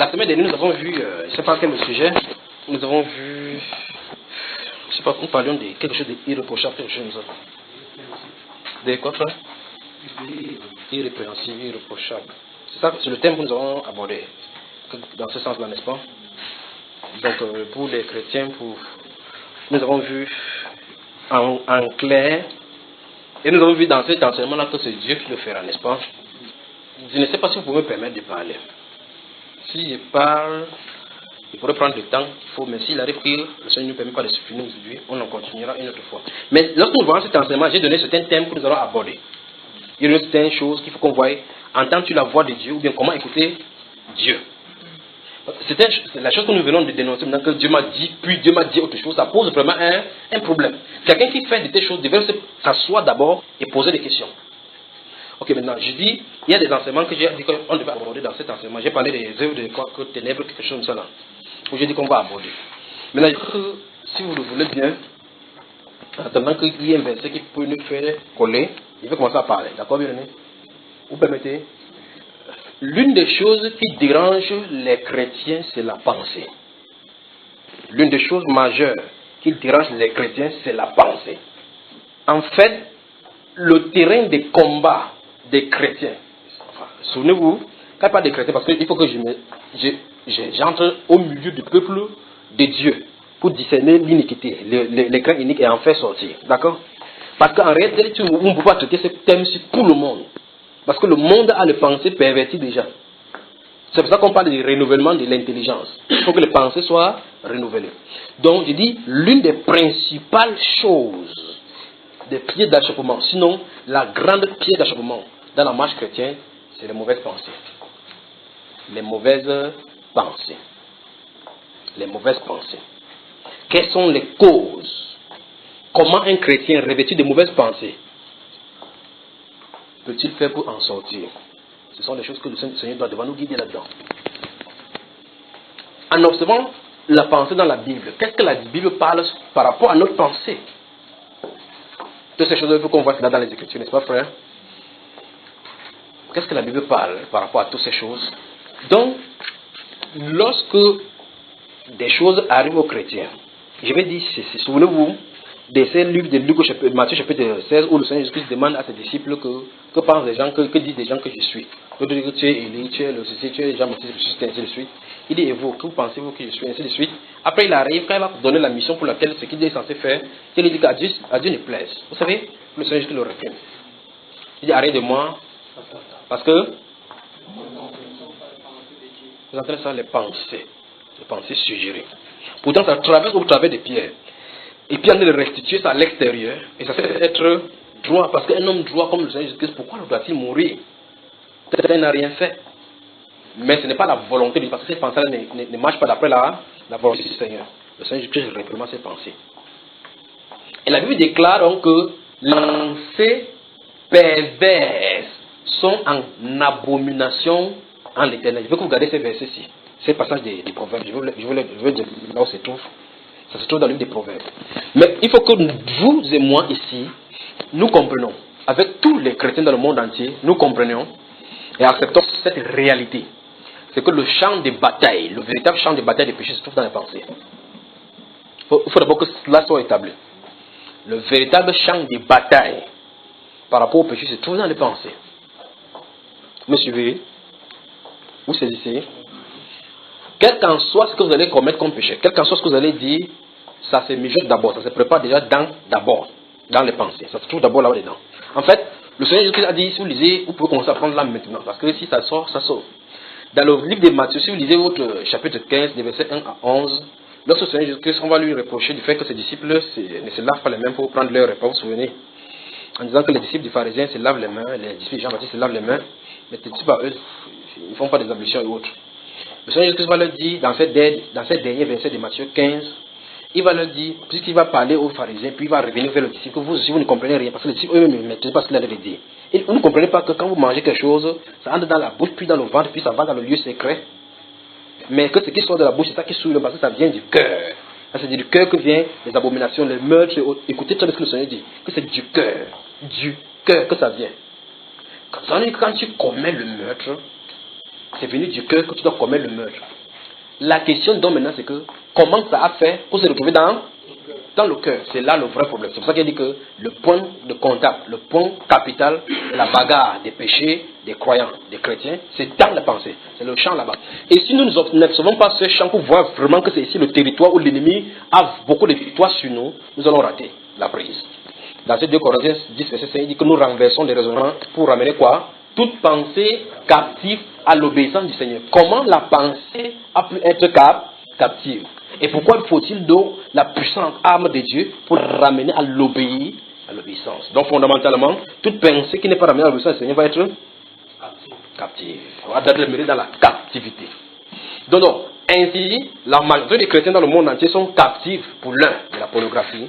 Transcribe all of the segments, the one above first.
La semaine dernière, nous avons vu, je ne sais pas quel sujet, nous avons vu, je ne sais pas, nous parlions de quelque chose d'irréprochable, quelque chose comme ça. De quoi, frère? Irrépréhensible, irréprochable. C'est ça, c'est le thème que nous avons abordé, dans ce sens-là, n'est-ce pas? Donc, pour les chrétiens, nous avons vu en clair, et nous avons vu dans cet enseignement-là que c'est Dieu qui le fera, n'est-ce pas? Je ne sais pas si vous pouvez me permettre de parler. Si je parle, il pourrait prendre du temps qu'il faut, mais s'il arrive que le Seigneur ne nous permet pas de se finir aujourd'hui, on en continuera une autre fois. Mais lorsque nous voyons cet enseignement, j'ai donné certains thèmes que nous allons aborder. Il y a certaines choses qu'il faut qu'on voie. Entends-tu la voix de Dieu ou bien comment écouter Dieu? C'est la chose que nous venons de dénoncer maintenant, que Dieu m'a dit, puis Dieu m'a dit autre chose. Ça pose vraiment un problème. Quelqu'un qui fait de telles choses devrait s'asseoir d'abord et poser des questions. Ok, maintenant, je dis, il y a des enseignements que j'ai dit qu'on devait aborder dans cet enseignement. J'ai parlé des œuvres de ténèbres, quelque chose comme ça là. Où j'ai dit qu'on va aborder. Maintenant, si vous le voulez bien, en attendant qu'il y ait un verset qui peut nous faire coller, je vais commencer à parler. D'accord, bien aimé? Vous permettez? L'une des choses qui dérange les chrétiens, c'est la pensée. L'une des choses majeures qui dérange les chrétiens, c'est la pensée. En fait, le terrain de combat des chrétiens, souvenez-vous, quand je parle des chrétiens, parce qu'il faut que j'entre au milieu du peuple de Dieu pour discerner l'iniquité, l'écran inique et en faire sortir. D'accord? Parce qu'en réalité, on ne peut pas traiter ce thème sur tout le monde. Parce que le monde a les pensées perverties déjà. C'est pour ça qu'on parle du renouvellement de l'intelligence. Il faut que les pensées soient renouvelées. Donc, je dis, l'une des principales choses des pieds d'achoppement, sinon la grande pied d'achoppement dans la marche chrétienne, c'est les mauvaises pensées. Les mauvaises pensées. Les mauvaises pensées. Quelles sont les causes? Comment un chrétien revêtu de mauvaises pensées peut-il faire pour en sortir? Ce sont des choses que le Seigneur doit devoir nous guider là-dedans. En observant la pensée dans la Bible, qu'est-ce que la Bible parle par rapport à notre pensée? Toutes ces choses, il faut qu'on voit cela dans les Écritures, n'est-ce pas, frère? Qu'est-ce que la Bible parle par rapport à toutes ces choses? Donc, lorsque des choses arrivent aux chrétiens, je vais dire ceci, souvenez-vous de ces livres de Luc, Matthieu chapitre 16, où le Seigneur Jésus-Christ demande à ses disciples que pensent les gens, que disent les gens que je suis. Que tu es Élie, tu es le ceci, tu es Jean-Baptiste, ainsi de suite. Il dit, et vous, que vous pensez-vous que je suis, ainsi de suite. Après, il arrive, quand il va donner la mission pour laquelle ce qu'il est censé faire, il dit qu'à Dieu ne plaise. Vous savez, le Seigneur Jésus le réprime. Il dit, arrête de moi, parce que vous entendez ça, les pensées suggérées. Pourtant, ça traverse au travers des pierres. Et puis, on le restituer ça à l'extérieur. Et ça fait être droit. Parce qu'un homme droit comme le Seigneur Jésus-Christ, pourquoi doit-il mourir? Peut-être qu'il n'a rien fait. Mais ce n'est pas la volonté de Dieu. Parce que ces pensées-là ne marchent pas d'après la volonté du Seigneur. Le Seigneur Jésus-Christ réprime ses pensées. Et la Bible déclare donc que les pensées perverses sont en abomination en l'Éternel. Je veux que vous regardez ces versets-ci. Ces passages des proverbes. Je veux dire là où se trouve. Ça se trouve dans le livre des Proverbes. Mais il faut que vous et moi ici, nous comprenions, avec tous les chrétiens dans le monde entier, nous comprenions et acceptons cette réalité. C'est que le champ de bataille, le véritable champ de bataille des péchés se trouve dans les pensées. Il faut d'abord que cela soit établi. Le véritable champ de bataille par rapport au péché se trouve dans les pensées. Vous me suivez? Vous saisissez? Quel qu'en soit ce que vous allez commettre comme péché, quel qu'en soit ce que vous allez dire, ça se mijote d'abord, ça se prépare déjà dans les pensées. Ça se trouve d'abord là-dedans. En fait, le Seigneur Jésus-Christ a dit, si vous lisez, vous pouvez commencer à prendre là maintenant. Parce que si ça sort, ça sort. Dans le livre de Matthieu, si vous lisez votre chapitre 15, des versets 1 à 11, lorsque le Seigneur Jésus-Christ, on va lui reprocher du fait que ses disciples ne se lavent pas les mains pour prendre leur repas, vous vous souvenez? En disant que les disciples des pharisiens se lavent les mains, les disciples de Jean-Baptiste se lavent les mains, mais les disciples, eux, ils ne font pas des ablutions et autres. Le Seigneur Jésus-Christ va leur dire, dans ces derniers versets de Matthieu 15, il va leur dire, puisqu'il va parler aux pharisiens, puis il va revenir vers les disciples, que vous aussi vous ne comprenez rien, parce que les disciples eux-mêmes ne maîtrisent pas ce qu'il a de dire. Et vous ne comprenez pas que quand vous mangez quelque chose, ça entre dans la bouche, puis dans le ventre, puis ça va dans le lieu secret. Mais que ce qui sort de la bouche, c'est ça qui souille, parce que ça vient du cœur. C'est du cœur que viennent les abominations, les meurtres. Écoutez très bien ce que le Seigneur dit, que c'est du cœur que ça vient. Quand tu commets le meurtre, c'est venu du cœur que tu dois commettre le meurtre. La question donc maintenant c'est que comment ça a fait pour se retrouver dans le cœur. C'est là le vrai problème. C'est pour ça qu'il dit que le point de contact, le point capital, la bagarre des péchés, des croyants, des chrétiens, c'est dans la pensée. C'est le champ là-bas. Et si nous n'observons pas ce champ pour voir vraiment que c'est ici le territoire où l'ennemi a beaucoup de victoires sur nous, nous allons rater la prise. Dans ce 2 Corinthiens 10, verset 5, il dit que nous renversons les raisonnements pour ramener quoi? Toute pensée captive à l'obéissance du Seigneur. Comment la pensée a pu être captive? Et pourquoi faut-il donc la puissante arme de Dieu pour ramener à l'obéissance? Donc fondamentalement, toute pensée qui n'est pas ramenée à l'obéissance du Seigneur va être captive. On va demeurer dans la captivité. Donc, ainsi, la majorité des chrétiens dans le monde entier sont captifs pour l'un de la pornographie,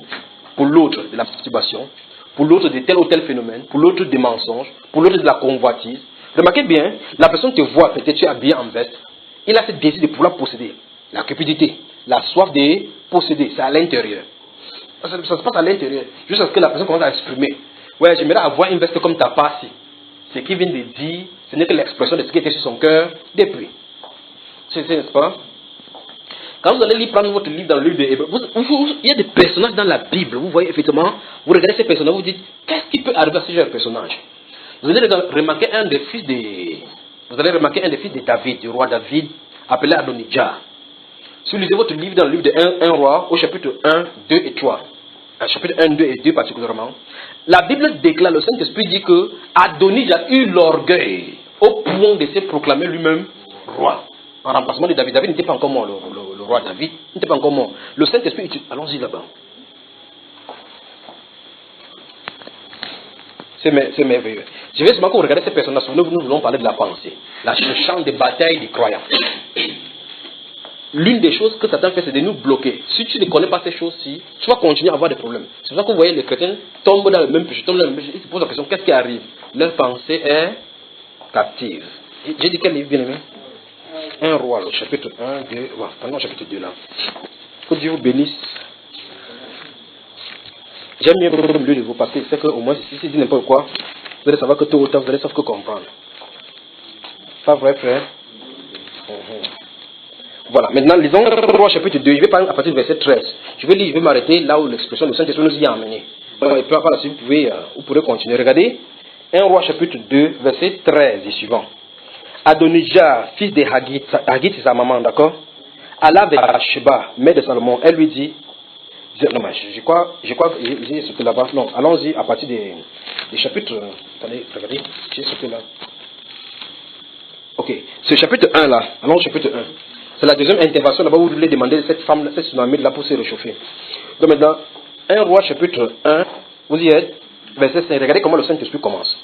pour l'autre de la masturbation, pour l'autre de tel ou tel phénomène, pour l'autre des mensonges, pour l'autre de la convoitise. Remarquez bien, la personne te voit, peut-être tu es habillé en veste, il a ce désir de pouvoir posséder, la cupidité, la soif de posséder, c'est à l'intérieur. Ça se passe à l'intérieur, jusqu'à ce que la personne commence à exprimer. Ouais, j'aimerais avoir une veste comme ta passé. Ce qu'il vient de dire, ce n'est que l'expression de ce qui était sur son cœur depuis. N'est-ce pas? Quand vous allez prendre votre livre dans le livre de Hébreux, il y a des personnages dans la Bible, vous voyez effectivement, vous regardez ces personnages, vous dites, qu'est-ce qui peut arriver à ce genre de personnage? Vous allez remarquer un des fils de David, du roi David, appelé Adonijah. Si vous lisez votre livre dans le livre de 1 roi, au chapitre 1, 2 et 3, chapitre 1, 2 et 2 particulièrement, la Bible déclare, le Saint-Esprit dit que Adonijah eut l'orgueil au point de se proclamer lui-même roi. En remplacement de David. David n'était pas encore mort, le roi David n'était pas encore mort. Le Saint-Esprit, allons-y là-bas. C'est merveilleux. Je vais seulement que vous regardez ces personnages, nous voulons parler de la pensée. Le champ de bataille des croyants. L'une des choses que Satan fait, c'est de nous bloquer. Si tu ne connais pas ces choses-ci, tu vas continuer à avoir des problèmes. C'est pour ça que vous voyez les chrétiens tombent dans le même péché, ils se posent la question, qu'est-ce qui arrive? Leur pensée est captive. J'ai dit quel livre, bien aimé? 1 roi, le chapitre 1, 2, pardon, chapitre 2 là. Que Dieu vous bénisse. J'aime bien le milieu de vous parce que c'est qu'au moins, si c'est dit n'importe quoi, vous allez savoir que tôt ou tard, vous allez savoir que comprendre. Pas vrai, frère? Voilà, maintenant, lisons 1 roi, chapitre 2. Je vais parler à partir du verset 13. Je vais m'arrêter là où l'expression du Saint-Esprit nous y a amené. Et puis, par la suite, vous pourrez continuer. Regardez, 1 roi, chapitre 2, verset 13 et suivant. Adonijah, fils de Haggith c'est sa maman, d'accord? Allah de Sheba, mère de Salomon, elle lui dit, non, mais je crois, j'ai sauté là-bas. Non, allons-y à partir des chapitres. Attendez, regardez, j'ai sauté là. Ok, ce chapitre 1 là, allons au chapitre 1. C'est la deuxième intervention là-bas où vous voulez demander de cette femme, cette tsunami là pour se réchauffer. Donc maintenant, 1 roi chapitre 1, vous y êtes, verset 5, regardez comment le Saint-Esprit commence.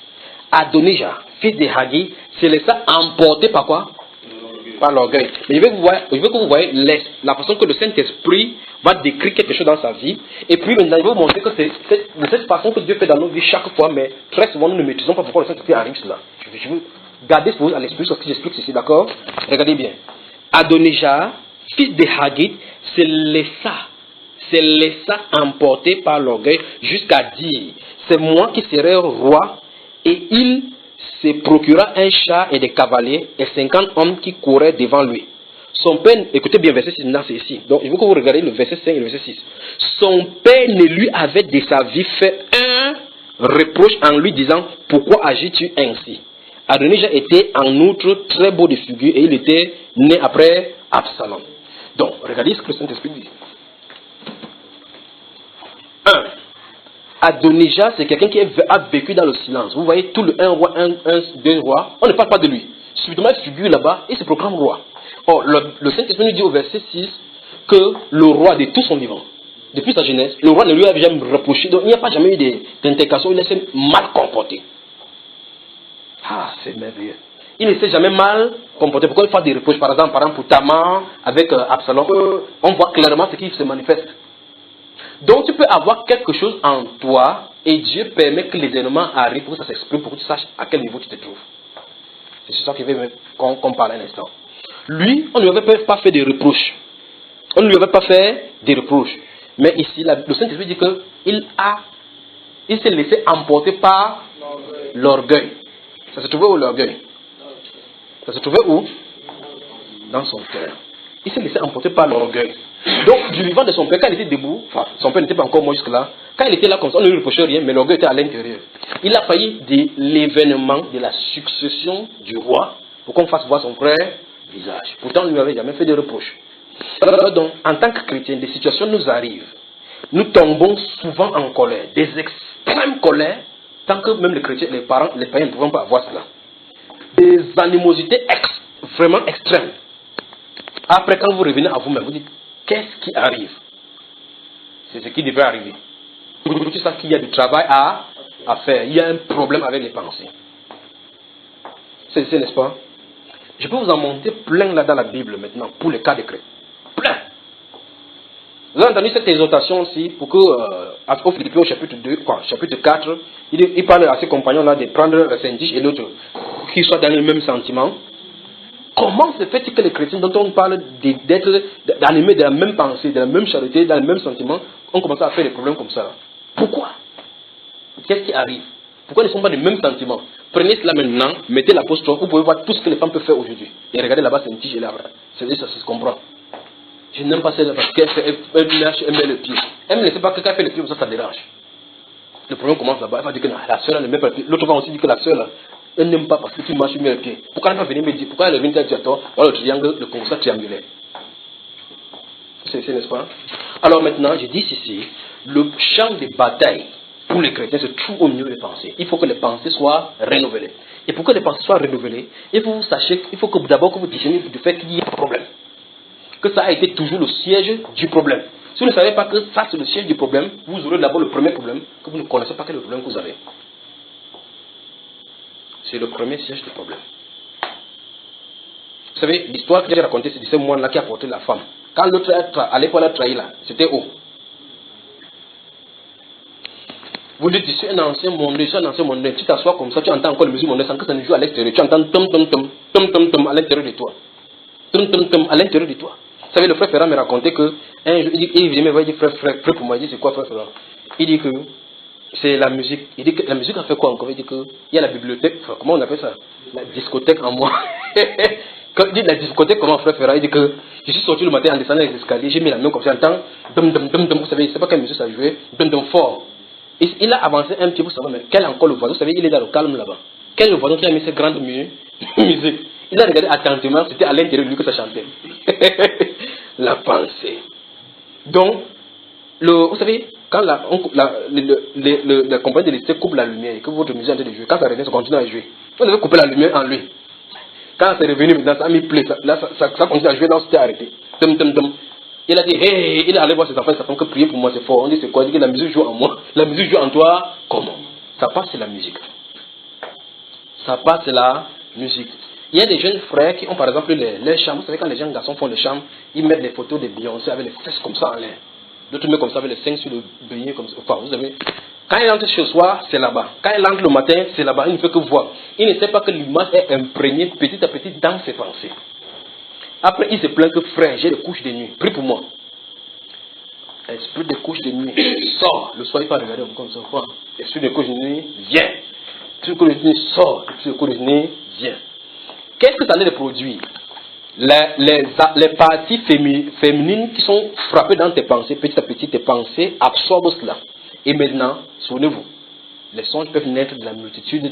Adonijah, fils de Haggith, se laissa emporter par quoi? Par l'orgueil. Mais je veux que vous voyez la façon que le Saint-Esprit va décrire quelque chose dans sa vie. Et puis maintenant, je vais vous montrer que c'est de cette façon que Dieu fait dans nos vies chaque fois, mais très souvent nous ne maîtrisons pas pourquoi le Saint-Esprit arrive cela. Je veux garder ce à l'esprit, ce que j'explique ici, d'accord? Regardez bien. Adonijah, fils de Haggith, se laissa emporter par l'orgueil jusqu'à dire, c'est moi qui serai roi. Et il se procura un char et des cavaliers et 50 hommes qui couraient devant lui. Son père, écoutez bien, verset 6, c'est ici. Donc, il faut que vous regardiez le verset 5 et le verset 6. Son père ne lui avait de sa vie fait un reproche en lui disant, pourquoi agis-tu ainsi? Adonijah était en outre très beau de figure et il était né après Absalom. Donc, regardez ce que le Saint-Esprit dit. 1. Adonijah, c'est quelqu'un qui a vécu dans le silence. Vous voyez tout le 1 roi, 2 rois, on ne parle pas de lui. Subitement, il figure là-bas et se proclame roi. Or, le Saint-Esprit nous dit au verset 6 que le roi de tout son vivant, depuis sa jeunesse, le roi ne lui a jamais reproché, donc il n'y a pas jamais eu d'intercation, il s'est mal comporté. Ah, c'est merveilleux. Il ne s'est jamais mal comporté. Pourquoi il fait des reproches, par exemple pour Tamar, avec Absalom, on voit clairement ce qui se manifeste. Donc tu peux avoir quelque chose en toi et Dieu permet que les éléments arrivent pour que ça s'exprime, pour que tu saches à quel niveau tu te trouves. C'est sur ça qu'on parle un instant. Lui, on ne lui avait pas fait des reproches. On ne lui avait pas fait des reproches. Mais ici, le Saint-Esprit dit qu'il s'est laissé emporter par l'orgueil. Ça se trouvait où l'orgueil? Ça se trouvait où? Dans son cœur. Il s'est laissé emporter par l'orgueil. Donc, du vivant de son père, quand il était debout, enfin, son père n'était pas encore mort jusque-là, quand il était là comme ça, on ne lui reprochait rien, mais l'orgueil était à l'intérieur. Il a failli de l'événement de la succession du roi pour qu'on fasse voir son frère visage. Pourtant, on ne lui avait jamais fait de reproches. Donc, en tant que chrétien, des situations nous arrivent. Nous tombons souvent en colère, des extrêmes colères, tant que même les chrétiens, les parents, les païens ne pouvons pas avoir cela. Des animosités vraiment extrêmes. Après, quand vous revenez à vous-même, vous dites, qu'est-ce qui arrive? C'est ce qui devait arriver. Vous savez qu'il y a du travail à faire. Il y a un problème avec les pensées. C'est n'est-ce pas? Je peux vous en monter plein là dans la Bible maintenant, pour les cas de chrétiens. Plein. Vous avez entendu cette exhortation aussi, pour que, au Philippiens, chapitre 4, il parle à ses compagnons là de prendre un tige et l'autre, qu'ils soient dans le même sentiment. Comment se fait-il que les chrétiens dont on parle d'être animés de la même pensée, de la même charité, dans le même sentiment, on commence à faire des problèmes comme ça? Pourquoi? Qu'est-ce qui arrive? Pourquoi ils ne sont pas des mêmes sentiments? Prenez cela maintenant, mettez l'apostrophe, vous pouvez voir tout ce que les femmes peuvent faire aujourd'hui. Et regardez là-bas, c'est une tige et là, ça se comprend. Je n'aime pas celle-là parce qu'elle met le pied. Elle ne sait pas que quand elle fait le pied, ça dérange. Le problème commence là-bas, elle va dire que non, la soeur ne met pas le pied. L'autre va aussi dire que la soeur là, elle n'aime pas parce que tu marches, tu mets le pied. Pourquoi elle ne va venir me dire, pourquoi elle est venue dire à toi, voilà le triangle, le constat triangulaire. C'est n'est-ce pas? Alors maintenant, je dis ceci, le champ de bataille pour les chrétiens se trouve au milieu des pensées. Il faut que les pensées soient renouvelées. Et pour que les pensées soient renouvelées, il faut que vous sachiez, il faut que d'abord que vous discerniez du fait qu'il y a un problème. Que ça a été toujours le siège du problème. Si vous ne savez pas que ça c'est le siège du problème, vous aurez d'abord le premier problème, que vous ne connaissez pas quel est le problème que vous avez. C'est le premier siège du problème. Vous savez, l'histoire que j'ai racontée, c'est de ce moine-là qui a porté la femme. Quand l'autre allait pour la trahir là, c'était où? Vous dites, je suis un ancien mondain, tu t'assois comme ça, tu entends encore les musiques mondaines sans que ça ne joue à l'extérieur. Tu entends tom à l'intérieur de toi. Tom à l'intérieur de toi. Vous savez, le frère Ferrand me racontait que un jour, il dit, frère pour moi, il dit, c'est quoi frère Ferrand? Il dit que c'est la musique. Il dit que la musique a fait quoi encore? Il dit qu'il y a la bibliothèque, enfin, comment on appelle ça? La discothèque en moi. Quand il dit la discothèque, comment frère Ferrand? Il dit que je suis sorti le matin en descendant les escaliers, j'ai mis la main comme ça, j'entends vous savez, je ne sais pas quelle musique ça jouait, fort. Il a avancé un petit peu, ça va, mais quel est encore le voisin? Vous savez, il est dans le calme là-bas. Quel est le voisin qui a mis cette grande musique? Il a regardé attentivement, c'était à l'intérieur de lui que ça chantait. La pensée. Donc, vous savez, quand la compagnie de lycée coupe la lumière et que votre musique est en train de jouer, quand ça revient, ça continue à jouer. Vous devez couper la lumière en lui. Quand c'est revenu maintenant, ça a mis play, ça continue à jouer, là, c'était arrêté. Il a dit, hey, il est allé voir ses enfants, ça fait que prier pour moi, c'est fort. On dit, c'est quoi? Il dit que la musique joue en moi. La musique joue en toi. Comment? Ça passe, c'est la musique. Ça passe, c'est la musique. Il y a des jeunes frères qui ont par exemple les chambres. Vous savez, quand les jeunes garçons font les chambres, ils mettent des photos de Beyoncé avec les fesses comme ça en l'air. D'autres mettent comme ça avec les seins sur le beignet comme ça. Enfin, vous savez, quand il entre chez soi, c'est là-bas. Quand il entre le matin, c'est là-bas. Il ne fait que voir. Il ne sait pas que l'image est imprégnée petit à petit dans ses pensées. Après, il se plaint que frère, j'ai des couches de nuit. Prie pour moi. Esprit de couches de nuit, sors. Le soir, il va regarder comme ça. Esprit de couches de nuit, viens. Esprit de couches de nuit, sors. Esprit de couches de nuit, viens. Qu'est-ce que ça allait produire? Les parties féminines qui sont frappées dans tes pensées, petit à petit, tes pensées absorbent cela. Et maintenant, souvenez-vous, les songes peuvent naître de la multitude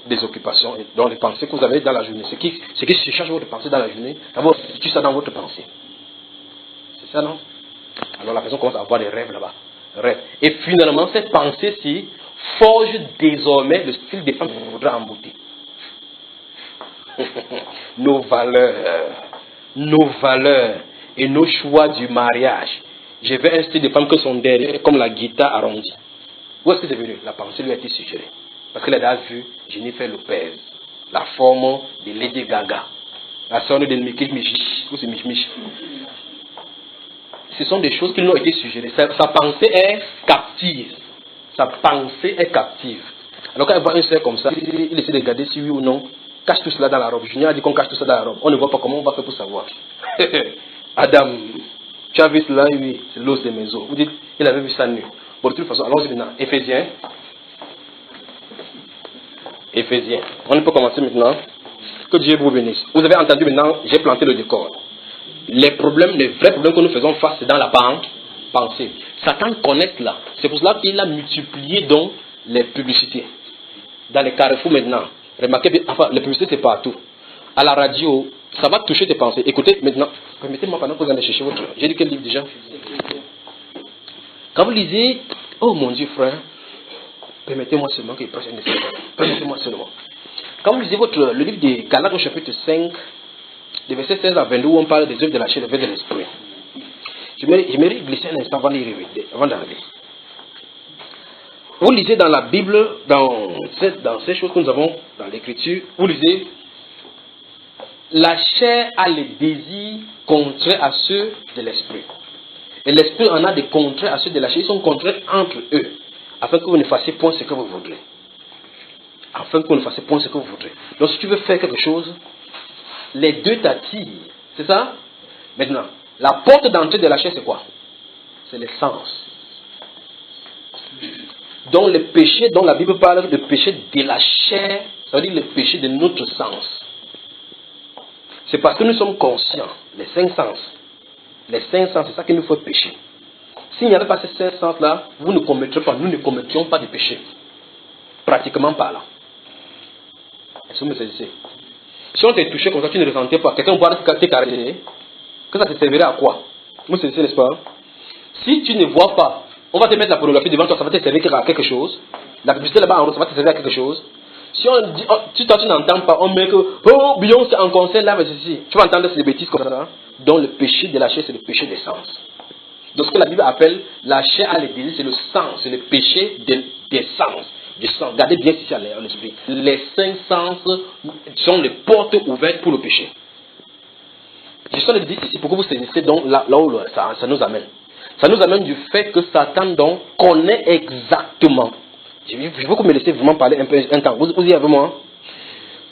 des occupations, dans les pensées que vous avez dans la journée. Ce qui se charge votre pensée dans la journée, d'abord, situe ça dans votre pensée. C'est ça, non? Alors la personne commence à avoir des rêves là-bas. Rêves. Et finalement, cette pensée-ci forge désormais le style des femmes qu'il faudra embouter. Nos valeurs et nos choix du mariage. Je veux un style de femme que son derrière est comme la guitare arrondie. Où est-ce que c'est venu? La pensée lui a été suggérée. Parce qu'elle a vu Jennifer Lopez, la forme de Lady Gaga, la sœur de Mickey Mich. Ou c'est Mich. Ce sont des choses qui lui ont été suggérées. Sa pensée est captive. Sa pensée est captive. Alors quand elle voit un sœur comme ça, il essaie de regarder si oui ou non. Cache tout cela dans la robe. Junior a dit qu'on cache tout ça dans la robe. On ne voit pas comment on va faire pour savoir. Adam, tu as vu cela? Oui, c'est l'os de mes os. Vous dites, il avait vu ça nu. Bon, de toute façon, allons-y maintenant. Éphésiens. On peut commencer maintenant. Que Dieu vous bénisse. Vous avez entendu maintenant, j'ai planté le décor. Les problèmes, les vrais problèmes que nous faisons face, c'est dans la pensée. Satan connaît cela. C'est pour cela qu'il a multiplié donc les publicités. Dans les carrefours maintenant, remarquez bien, enfin, les publicités c'est partout. À la radio, ça va toucher tes pensées. Écoutez maintenant, permettez-moi pendant que vous allez chercher votre... J'ai lu quel livre déjà? Quand vous lisez, oh mon Dieu frère, permettez-moi seulement qu'il presse un essai. Permettez-moi seulement. Quand vous lisez le livre de Galates au chapitre 5, des versets 16 à 22, où on parle des œuvres de la chair, des œuvres de l'esprit. Je mérite glisser un instant avant d'arriver. Vous lisez dans la Bible, dans ces choses que nous avons dans l'écriture, vous lisez, la chair a les désirs contraires à ceux de l'esprit. Et l'esprit en a des contraires à ceux de la chair. Ils sont contraires entre eux, afin que vous ne fassiez point ce que vous voudrez. Donc si tu veux faire quelque chose, les deux t'attirent. C'est ça? Maintenant, la porte d'entrée de la chair, c'est quoi? C'est les sens. Donc le péché dont la Bible parle, le péché de la chair, ça veut dire le péché de notre sens. C'est parce que nous sommes conscients, les cinq sens. Les cinq sens, c'est ça qui nous fait pécher. S'il n'y avait pas ces cinq sens-là, nous ne commettrions pas de péché. Pratiquement pas là. Est-ce que vous me saisissez? Si on t'est touché comme ça, tu ne ressentais pas. Quelqu'un voit que tu es caressé, que ça te servirait à quoi? Vous me saisissez, n'est-ce pas? Si tu ne vois pas, on va te mettre la pornographie devant toi, ça va te servir à quelque chose. La publicité là-bas en haut, ça va te servir à quelque chose. Si on dit, oh, tu n'entends pas, on met que, oh, Beyoncé en concert là, mais ceci. Tu vas entendre ces bêtises comme ça. Donc le péché de la chair, c'est le péché des sens. Donc ce que la Bible appelle la chair à les désirs, c'est le sens, c'est le péché des sens. Du sens. Regardez bien si c'est à l'esprit. Les cinq sens sont les portes ouvertes pour le péché. Je suis en train de dire ici pour que vous saisissez donc là où ça nous amène. Ça nous amène du fait que Satan donc connaît exactement. Je veux que vous me laissez vraiment parler un temps. Vous y avez moi.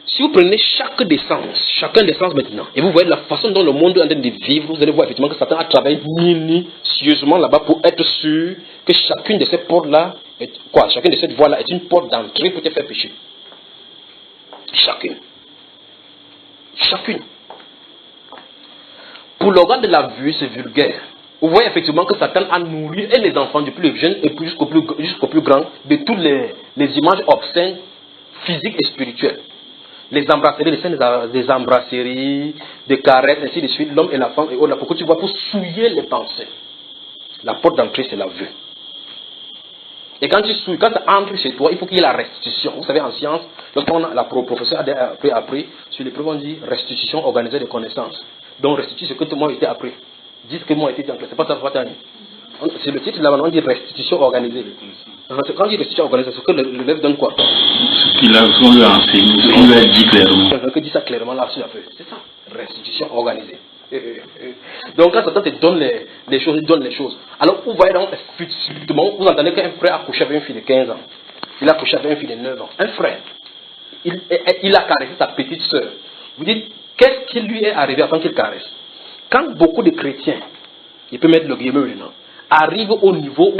Si vous prenez chacun des sens maintenant, et vous voyez la façon dont le monde est en train de vivre, vous allez voir effectivement que Satan a travaillé minutieusement là-bas pour être sûr que chacune de ces portes-là, chacune de ces voies-là est une porte d'entrée pour te faire pécher. Chacune. Pour l'organe de la vue, c'est vulgaire. Vous voyez effectivement que Satan a nourri et les enfants du plus jeune et puis jusqu'au plus grand de toutes les images obscènes, physiques et spirituelles. Les embrasseries, les scènes des embrasseries, des caresses, ainsi de suite, l'homme et la femme et autres, pourquoi tu vois pour souiller les pensées. La porte d'entrée, c'est la vue. Et quand tu souilles, quand tu entres chez toi, il faut qu'il y ait la restitution. Vous savez, en science, la professeur a appris sur les preuves, on dit restitution organisée de connaissances. Donc, restitue ce que tout le monde a été appris. Dis ce que moi a été appris. C'est pas ça, c'est le titre là, on dit restitution organisée. Quand on dit restitution organisée, c'est que l'élève donne quoi? Ce qu'il a enseigné, ce qu'on lui a dit clairement. Que dit ça clairement là sur la feuille. C'est ça, restitution organisée. Donc quand Satan te donne les choses, il donne les choses. Alors vous voyez donc, effectivement, vous entendez qu'un frère a couché avec une fille de 15 ans. Il a couché avec une fille de 9 ans. Un frère. Il a caressé sa petite soeur. Vous dites, qu'est-ce qui lui est arrivé avant qu'il caresse? Quand beaucoup de chrétiens, il peut mettre le guillemot maintenant, arrivent au niveau où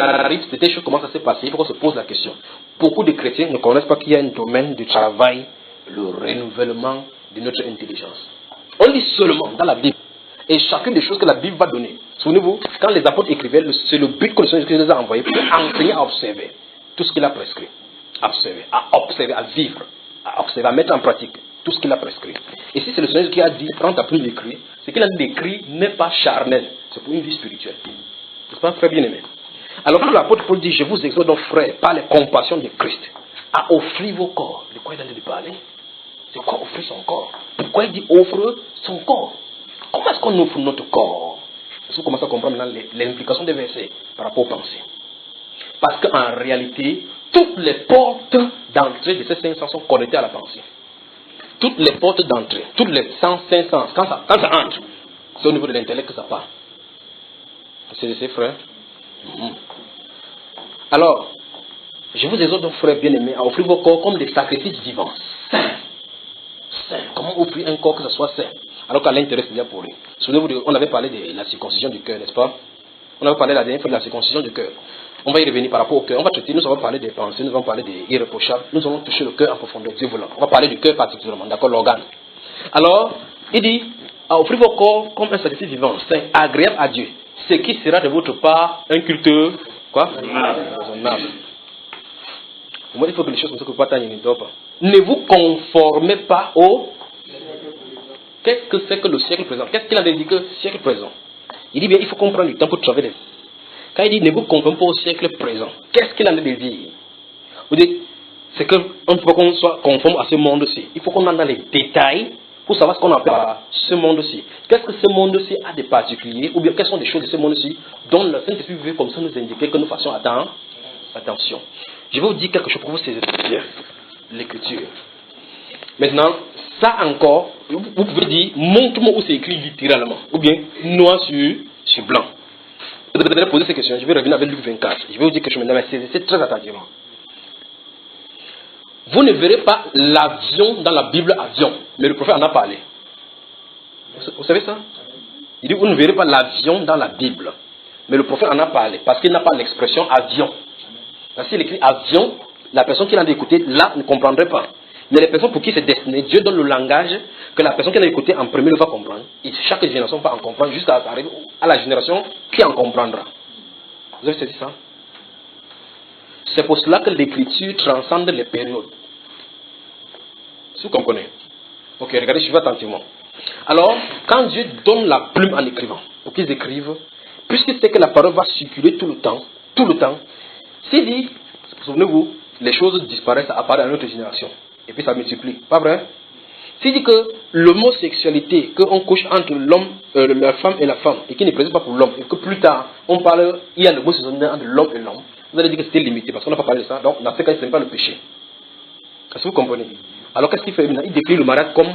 c'est des choses, comment ça s'est passé, il faut qu'on se pose la question. Beaucoup de chrétiens ne connaissent pas qu'il y a un domaine de travail, le renouvellement de notre intelligence. On lit seulement dans la Bible. Et chacune des choses que la Bible va donner. Souvenez-vous, quand les apôtres écrivaient, c'est le but que le Seigneur les a envoyés pour enseigner à observer tout ce qu'il a prescrit. À observer, à vivre, à observer, à mettre en pratique tout ce qu'il a prescrit. Et si c'est le Seigneur qui a dit, prends ta plume d'écrit, ce qu'il a décrit n'est pas charnel, c'est pour une vie spirituelle. C'est pas très bien aimé. Alors quand l'apôtre Paul dit, je vous exhorte donc frères, par les compassions de Christ, à offrir vos corps. De quoi il a dit de parler? C'est quoi offrir son corps? Pourquoi il dit offre son corps? Comment est-ce qu'on offre notre corps? Est-ce que vous commencez à comprendre maintenant l'implication des versets par rapport aux pensées? Parce qu'en réalité, toutes les portes d'entrée de ces cinq sens sont connectées à la pensée. Toutes les portes d'entrée, toutes les cinq sens, quand ça entre, c'est au niveau de l'intellect que ça part. C'est frère. Alors, je vous exhorte donc, frères bien-aimés, à offrir vos corps comme des sacrifices vivants, saints. Comment offrir un corps que ce soit saint? Alors qu'à l'intérieur, c'est bien pour lui. Souvenez-vous, on avait parlé de la circoncision du cœur, n'est-ce pas? On avait parlé la dernière fois de la circoncision du cœur. On va y revenir par rapport au cœur. On va traiter, nous allons parler des pensées, nous allons parler des irréprochables. Nous allons toucher le cœur en profondeur, Dieu voulant. On va parler du cœur particulièrement, d'accord, l'organe. Alors, il dit, à offrir vos corps comme un sacrifice vivant, saint, agréable à Dieu, ce qui sera de votre part un culte, quoi? Raisonnable. Moi, il faut que les choses ne soient pas tant pas. Ne vous conformez pas au... Qu'est-ce que c'est que le siècle présent? Qu'est-ce qu'il a dit que le siècle présent? Il dit bien, il faut comprendre du temps pour travailler. Quand il dit ne vous conformez pas au siècle présent, qu'est-ce qu'il a dit? Vous dites, c'est qu'on ne peut pas qu'on soit conforme à ce monde-ci. Il faut qu'on entre dans les détails pour savoir ce qu'on appelle ce monde-ci. Qu'est-ce que ce monde-ci a de particulier, ou bien quelles sont les choses de ce monde-ci dont le Saint-Esprit veut comme ça nous indiquer que nous fassions attention. Je vais vous dire quelque chose pour vous saisir bien l'écriture. Maintenant, ça encore, vous pouvez dire, montre-moi où c'est écrit littéralement, ou bien noir sur blanc. Vous devez poser ces questions, je vais revenir avec Luc 24. Je vais vous dire quelque chose maintenant, mais saisissez très attentivement. Vous ne verrez pas l'avion dans la Bible avion, mais le prophète en a parlé. Vous savez ça? Il dit, vous ne verrez pas l'avion dans la Bible, mais le prophète en a parlé, parce qu'il n'a pas l'expression avion. S'il écrit avion, la personne qui l'a écouté là ne comprendrait pas. Mais les personnes pour qui c'est destiné, Dieu donne le langage que la personne qui l'a écouté en premier va comprendre. Et chaque génération va en comprendre jusqu'à arriver à la génération qui en comprendra. Vous avez saisi ça? C'est pour cela que l'écriture transcende les périodes. Si vous comprenez. Ok, regardez, suivez attentivement. Alors, quand Dieu donne la plume en écrivant, pour qu'ils écrivent, puisqu'il sait que la parole va circuler tout le temps, s'il dit, souvenez-vous, les choses disparaissent, ça apparaît à notre génération. Et puis ça multiplie. Pas vrai? S'il dit que l'homosexualité, qu'on couche entre l'homme, la femme et la femme, et qui ne présente pas pour l'homme, et que plus tard, on parle, il y a l'homosexualité entre l'homme et l'homme, vous allez dire que c'était limité, parce qu'on n'a pas parlé de ça. Donc, dans ce cas, ce n'est pas le péché. Est-ce que vous comprenez? Alors, qu'est-ce qu'il fait maintenant? Il décrit le mariage comme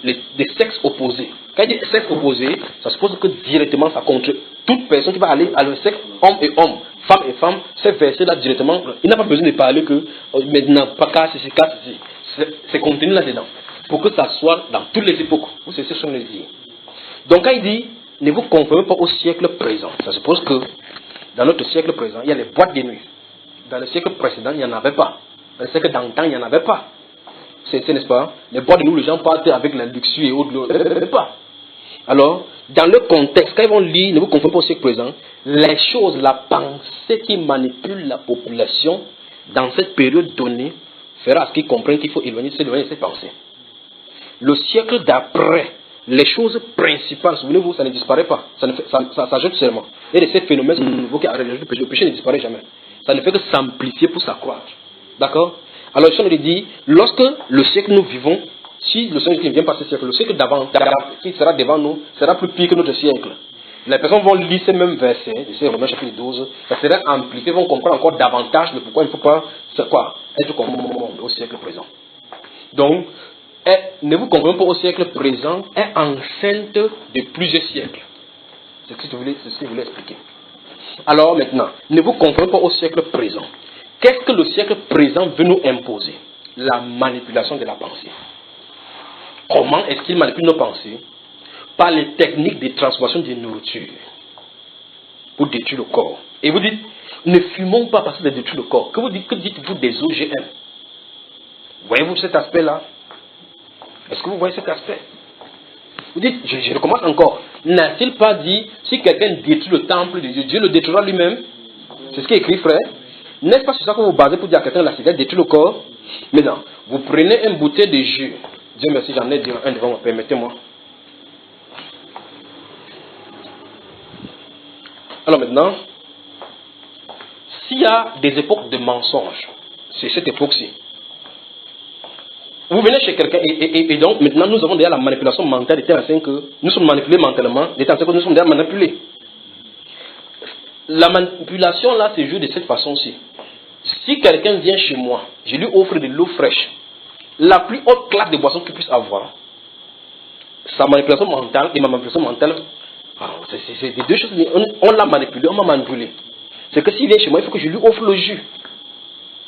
des sexes opposés. Quand il dit sexe opposé, ça suppose que directement, ça contre toute personne qui va aller à le sexe homme et homme, femme et femme, ces versets-là directement, il n'a pas besoin de parler que maintenant, pas qu'à ceci, qu'à ceci. C'est contenu là-dedans. Pour que ça soit dans toutes les époques. Vous savez ce que je veux dire. Donc, quand il dit, ne vous conformez pas au siècle présent, ça suppose que dans notre siècle présent, il y a les boîtes de nuit. Dans le siècle précédent, il n'y en avait pas. Dans le siècle d'antan, il n'y en avait pas. C'est n'est-ce pas? Les boîtes de nuit où les gens partent avec la luxure et autres, il n'y en avait pas. Alors, dans le contexte, quand ils vont lire, ne vous confondez pas au siècle présent, les choses, la pensée qui manipule la population dans cette période donnée fera à ce qu'ils comprennent qu'il faut éloigner de ces pensées. Le siècle d'après, les choses principales, souvenez-vous, ça ne disparaît pas. Ça s'ajoute seulement. Et de ces phénomènes nouveaux qui arrivent, le péché ne disparaît jamais. Ça ne fait que s'amplifier pour s'accroître. D'accord? Alors, je suis dit, lorsque le siècle nous vivons, si le siècle qui ne vient pas ce siècle, le siècle d'avant, qui sera devant nous, sera plus pire que notre siècle. Les personnes vont lire ces mêmes versets, ces Romains chapitre 12, ça sera amplifié, vont comprendre encore davantage de pourquoi il ne faut pas être comme au siècle présent. Donc, ne vous conformez pas au siècle présent, est enceinte de plusieurs siècles. C'est ce que je voulais expliquer. Alors maintenant, ne vous conformez pas au siècle présent. Qu'est-ce que le siècle présent veut nous imposer? La manipulation de la pensée. Comment est-ce qu'il manipule nos pensées? Par les techniques de transformation de nourriture pour détruire le corps. Et vous dites, ne fumons pas parce que ça détruit le corps. Que dites-vous des OGM? Voyez-vous cet aspect-là? Est-ce que vous voyez cet aspect? Vous dites, je recommence encore. N'a-t-il pas dit, si quelqu'un détruit le temple de Dieu, Dieu le détruira lui-même? C'est ce qui est écrit, frère. N'est-ce pas sur ça que vous basez pour dire à quelqu'un la cigarette détruit le corps? Maintenant, vous prenez une bouteille de jus. Dieu merci, j'en ai un devant moi, permettez-moi. Alors maintenant, s'il y a des époques de mensonges, c'est cette époque-ci. Vous venez chez quelqu'un et donc maintenant nous avons déjà la manipulation mentale de telle façon que nous sommes manipulés mentalement, de telle façon que nous sommes déjà manipulés. La manipulation là se joue de cette façon-ci. Si quelqu'un vient chez moi, je lui offre de l'eau fraîche, la plus haute classe de boisson qu'il puisse avoir, sa manipulation mentale et ma manipulation mentale, c'est des deux choses. On l'a manipulé, on m'a manipulé. C'est que s'il vient chez moi, il faut que je lui offre le jus.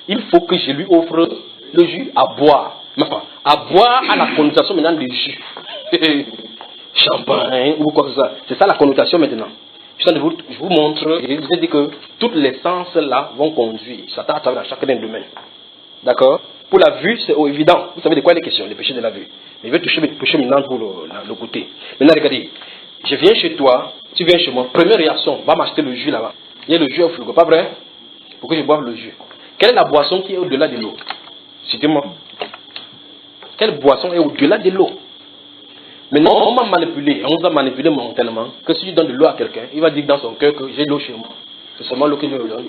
Il faut que je lui offre le jus à boire. Enfin, à boire à la connotation maintenant du jus. Champagne ou quoi que ce soit. C'est ça la connotation maintenant. Je vous montre, je vous ai dit que toutes les sens là vont conduire. Satan à travers chacun des domaines. D'accord? Pour la vue, c'est évident. Vous savez de quoi il est question, les péchés de la vue. Mais il veut toucher les péchés maintenant pour le goûter. Maintenant, regardez. Je viens chez toi, tu viens chez moi. Première réaction, va m'acheter le jus là-bas. Il y a le jus au frigo, pas vrai? Pour que je boive le jus. Quelle est la boisson qui est au-delà de l'eau? Citez-moi. Quelle boisson est au-delà de l'eau? Maintenant, on m'a manipulé, on nous a manipulé mentalement que si je donne de l'eau à quelqu'un, il va dire dans son cœur que j'ai de l'eau chez moi. C'est seulement l'eau que je lui donne.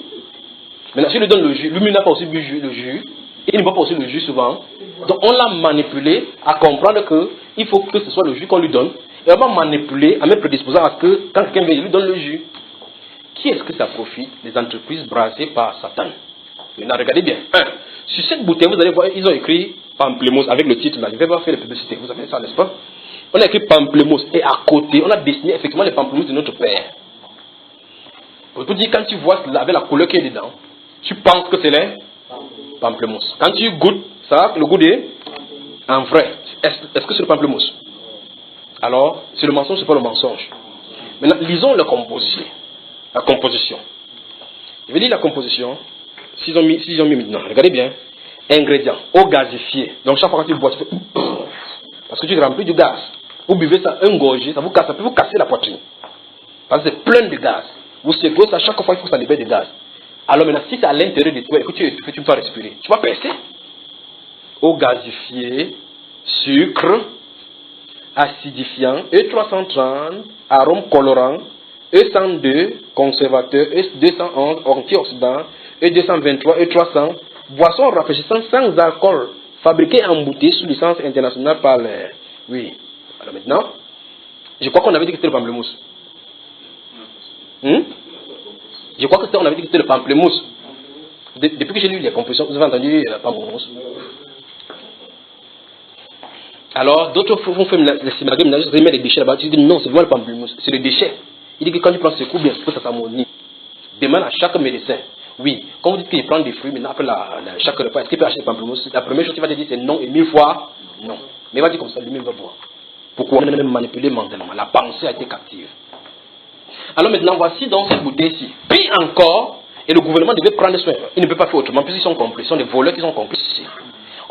Maintenant, si je lui donne le jus, lui n'a pas aussi bu le jus, et il ne boit pas aussi le jus souvent. Donc, on l'a manipulé à comprendre qu'il faut que ce soit le jus qu'on lui donne. Et on m'a manipulé à me prédisposant à que quand quelqu'un vient, il lui donne le jus. Qui est-ce que ça profite? Les entreprises brasées par Satan. Maintenant, regardez bien. Sur cette bouteille, vous allez voir, ils ont écrit Pamplemousse avec le titre là. Je ne vais pas faire la publicité. Vous savez ça, n'est-ce pas? On a écrit Pamplemousse et à côté, on a dessiné effectivement les pamplemousses de notre père. Pour te dire, quand tu vois avec la couleur qui est dedans, tu penses que c'est les pamplemousses. Quand tu goûtes, ça a le goût de en vrai. Est-ce que c'est le pamplemousse? Alors, c'est le mensonge, c'est pas le mensonge. Maintenant, lisons la composition. La composition. Je vais lire la composition. S'ils ont mis maintenant, regardez bien. Ingrédients, eau gazifiée. Donc chaque fois que tu bois, tu fais parce que tu remplis du gaz. Vous buvez ça, un gorgée, ça peut vous casser la poitrine. Parce que c'est plein de gaz. Vous secouez ça chaque fois, il faut que ça libère du gaz. Alors maintenant, si c'est à l'intérieur de toi, écoute, tu peux respirer. Tu vas percer. Eau gazifiée, sucre, acidifiant, E330, arôme colorant, E102, conservateur, E211, antioxydant, E223, E300, boisson rafraîchissante sans alcool, fabriquée en bouteille sous licence internationale par les... Oui. Alors maintenant, je crois qu'on avait dit que c'était le pamplemousse. Je crois qu'on avait dit que c'était le pamplemousse. Depuis que j'ai lu les compositions, vous avez entendu le pamplemousse. Alors, d'autres font les simagrées, ils remettent les déchets là-bas. Tu dis non, c'est vraiment le pamplemousse, c'est le déchet. Il dit que quand tu prends ce coup, bien, ça s'harmonie. Demande à chaque médecin. Oui, quand vous dites qu'il prend des fruits, maintenant après chaque repas, est-ce qu'il peut acheter le pamplemousse? La première chose qu'il va te dire, c'est non, et 1000 fois, non. Mais il va dire comme ça, lui-même va voir. Pourquoi? On est même manipulé mentalement. La pensée a été captive. Alors maintenant, voici donc cette bouteille-ci. Puis encore, et le gouvernement devait prendre soin. Il ne peut pas faire autrement, puisqu'ils sont complices. Ce sont des voleurs qui sont complices.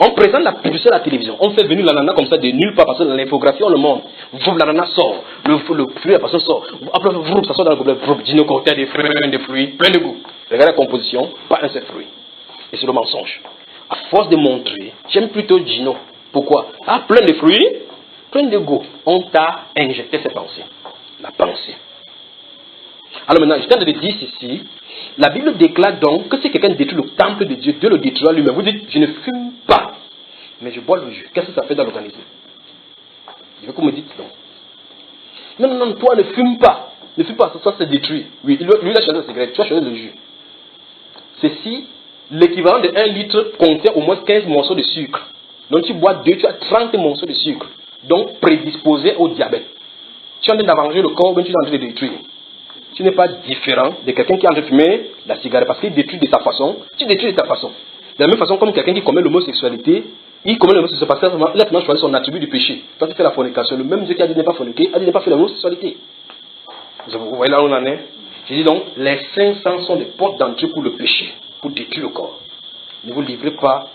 On présente la publicité à la télévision. On fait venir l'ananas comme ça de nulle part, parce que dans l'infographie, on le montre. L'ananas sort, le fruit, la personne sort. Après, ça sort dans le gobelet. Dino cocktail des fruits, plein de goût. Regardez la composition, pas un seul fruit. Et c'est le mensonge. À force de montrer, j'aime plutôt Gino. Pourquoi? Ah, plein de fruits, plein de goût. On t'a injecté ces pensées. La pensée. Alors maintenant, je viens de le dire ici, la Bible déclare donc que si quelqu'un détruit le temple de Dieu, Dieu le détruira lui-même. Vous dites, je ne fume pas, mais je bois le jus. Qu'est-ce que ça fait dans l'organisme? Je veux que vous me dites donc. Non, toi ne fume pas. Ne fume pas, ça c'est détruit. Oui, lui il a choisi la cigarette, tu as choisi le jus. C'est si l'équivalent de 1 litre contient au moins 15 morceaux de sucre. Donc tu bois 2, tu as 30 morceaux de sucre. Donc prédisposé au diabète. Tu es en train d'avanger le corps, mais tu es en train de le détruire. Tu n'es pas différent de quelqu'un qui est en train de fumer la cigarette parce qu'il détruit de sa façon. Tu détruis de ta façon. De la même façon comme quelqu'un qui commet l'homosexualité, il commet l'homosexualité parce qu'il a maintenant choisi son attribut du péché. Quand il fait la fornication, le même Dieu qui a dit de ne pas forniquer, a dit de ne pas faire l'homosexualité. Vous voyez là où on en est? Je dis donc, les 500 sont des portes d'entrée pour le péché, pour détruire le corps. Ne vous livrez pas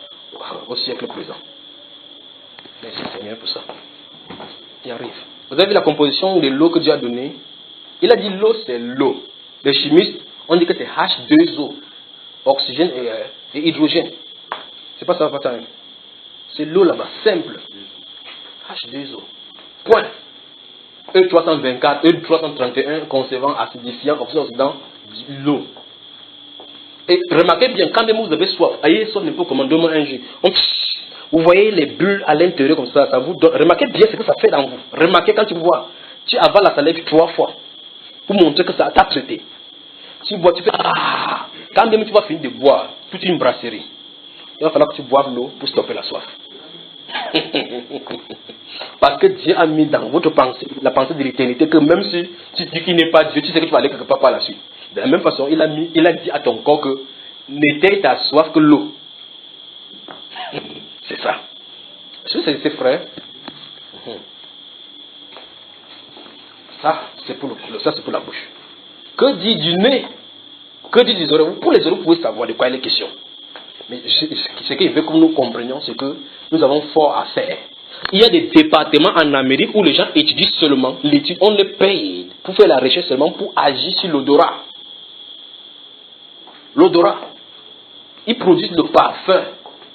au siècle présent. Merci Seigneur pour ça. Il arrive. Vous avez vu la composition de l'eau que Dieu a donnée? Il a dit l'eau c'est l'eau. Les chimistes, on dit que c'est H2O, oxygène et hydrogène. C'est pas ça, pas ça. C'est l'eau là-bas, simple. H2O. Point. E324, E331, conservant, acidifiant, oxydant, l'eau. Et remarquez bien, quand vous avez soif, ayez soif n'importe comment, donnez-moi un jus. Vous voyez les bulles à l'intérieur comme ça vous donne. Remarquez bien ce que ça fait dans vous. Remarquez quand tu bois, tu avales la salive 3 fois pour montrer que ça t'a traité. Tu bois, tu fais ah. Quand même tu vas finir de boire toute une brasserie, il va falloir que tu boives l'eau pour stopper la soif. Parce que Dieu a mis dans votre pensée la pensée de l'éternité que même si tu dis qu'il n'est pas Dieu, tu sais que tu vas aller quelque part par la suite. De la même façon, il a dit à ton corps que n'était ta soif que l'eau. C'est ça. Est-ce que c'est frère? Ça, c'est pour la bouche. Que dit du nez? Que dit des oreilles? Pour les oreilles, vous pouvez savoir de quoi il est question. Mais ce qu'il veut que nous comprenions, c'est que nous avons fort à faire. Il y a des départements en Amérique où les gens étudient seulement, on les paye pour faire la recherche seulement pour agir sur l'odorat. L'odorat. Ils produisent le parfum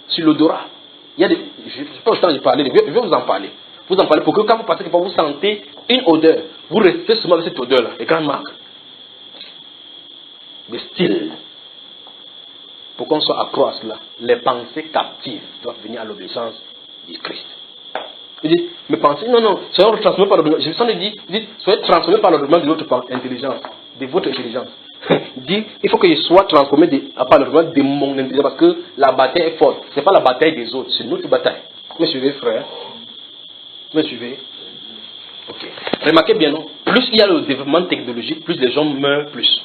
sur l'odorat. Il y a des, je ne sais pas le temps de parler, je vais vous en parler. Vous en parlez pour que quand vous passez quelque part, vous sentez une odeur. Vous restez seulement avec cette odeur-là, les grandes marques. Le style. Pour qu'on soit accro à cela, les pensées captives doivent venir à l'obéissance du Christ. Il dit, mes pensées, non, soyez transformés par le. Je sens dit, soyez transformés par le de votre intelligence, de votre intelligence. Il dit, il faut que je sois transformé par le de mon intelligence, parce que la bataille est forte. Ce n'est pas la bataille des autres, c'est notre bataille. Vous me suivez, frère? Vous me suivez? Ok. Remarquez bien, non? Plus il y a le développement technologique, plus les gens meurent plus.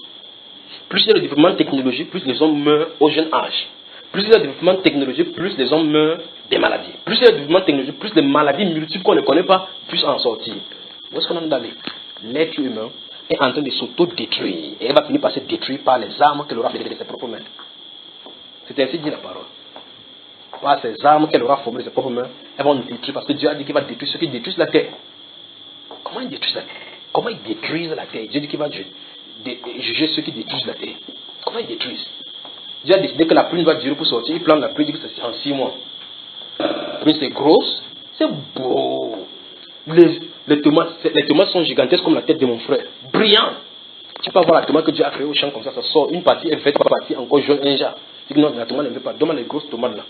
Plus il y a le développement technologique, plus les hommes meurent au jeune âge. Plus il y a le développement technologique, plus les hommes meurent des maladies. Plus il y a le développement technologique, plus les maladies multiples qu'on ne connaît pas, plus en sortir. Où est-ce qu'on en est allé? L'être humain est en train de s'auto-détruire. Et il va finir par se détruire par les armes qu'elle aura fait de ses propres mains. C'est ainsi dit la parole. Par ces armes qu'elle aura formées de ses propres mains, elles vont nous détruire. Parce que Dieu a dit qu'il va détruire ceux qui détruisent la terre. Comment ils détruisent la terre? Comment ils détruisent la terre? Dieu dit qu'il va juger ceux qui détruisent la terre. Comment ils détruisent? Dieu a décidé que la pluie doit durer pour sortir. Il plante la pluie, il dit que c'est en 6 mois. Mais c'est grosse, c'est beau. Les tomates sont gigantesques comme la tête de mon frère. Brillant. Tu peux voir la tomate que Dieu a créée au champ comme ça sort. Une partie est verte, une partie encore jaune, un genre. Tu dis non, la tomate ne veut pas. Donne-moi les grosses tomates là.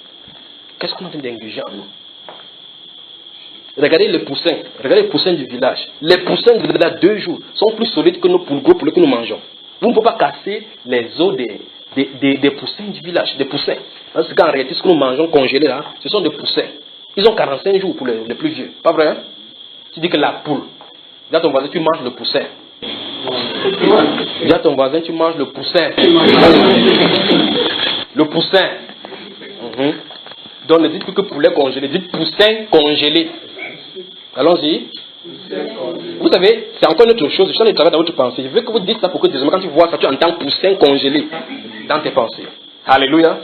Qu'est-ce qu'on est en train d'engager en nous? Regardez les poussins du village. Les poussins de là 2 jours sont plus solides que nos gros poulets que nous mangeons. Vous ne pouvez pas casser les os des poussins du village, des poussins. Parce qu'en réalité, ce que nous mangeons congelé là, ce sont des poussins. Ils ont 45 jours pour les plus vieux. Pas vrai? Hein? Tu dis que la poule. Dis à ton voisin, tu manges le poussin. Dis à ton voisin, tu manges le poussin. Le poussin. Donc ne dites plus que poulet congelé, dites poussin congelé. Allons-y. Vous savez, c'est encore une autre chose. Je suis en train de travailler dans votre pensée. Je veux que vous dites ça pour que désormais, quand tu vois ça, tu entends poussin congelé dans tes pensées. Alléluia.